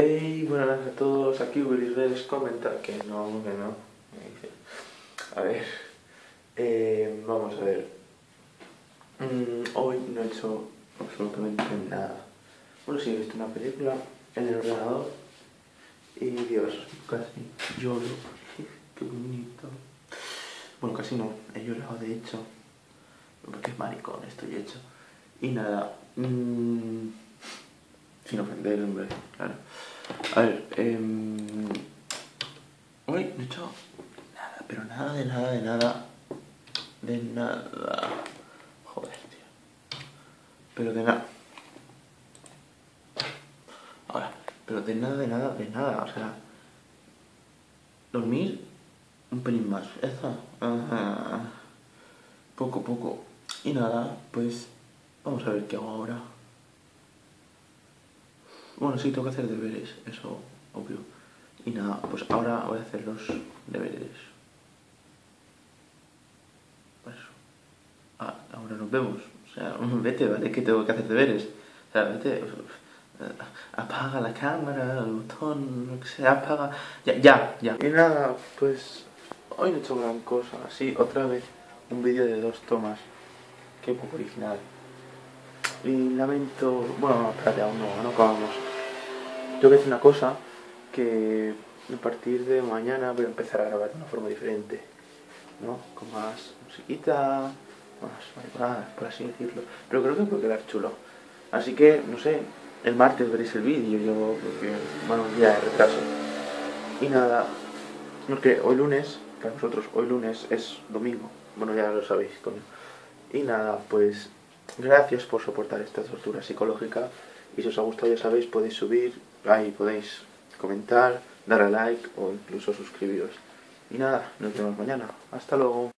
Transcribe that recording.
Hey, buenas a todos, aquí Willis Redes comenta que no. Me dice, a ver, vamos a ver. Hoy no he hecho absolutamente nada. Bueno, sí, he visto una película en el ordenador y Dios, casi lloro. Qué bonito. Bueno, casi no, he llorado de hecho, porque es maricón, estoy hecho. Y nada, sin ofender, hombre, claro. A ver, hoy no he hecho nada, pero nada de nada de nada. De nada. Joder, tío. Pero de nada. Ahora, pero de nada, de nada, de nada. O sea, dormir un pelín más. Eso. Poco, poco. Y nada, pues vamos a ver qué hago ahora. Bueno, sí, tengo que hacer deberes, eso, obvio. Y nada, pues ahora voy a hacer los deberes. Pues, ahora nos vemos. O sea, vete, ¿vale? Que tengo que hacer deberes. O sea, vete. Apaga la cámara, el botón, lo que sea, apaga. Ya. Y nada, pues hoy no he hecho gran cosa. Sí, otra vez un vídeo de 2 tomas. Qué poco original. Y lamento. Bueno, espérate, aún no acabamos. Tengo que hacer una cosa que a partir de mañana voy a empezar a grabar de una forma diferente, ¿no? Con más musiquita, más mariconadas, por así decirlo. Pero creo que puede quedar chulo. Así que, no sé, el martes veréis el vídeo, yo porque, bueno, un día de retraso. Y nada, porque hoy lunes, para vosotros, hoy lunes es domingo. Bueno, ya lo sabéis, coño. Y nada, pues gracias por soportar esta tortura psicológica. Y si os ha gustado, ya sabéis, podéis subir, ahí podéis comentar, dar a like o incluso suscribiros. Y nada, nos vemos mañana. Hasta luego.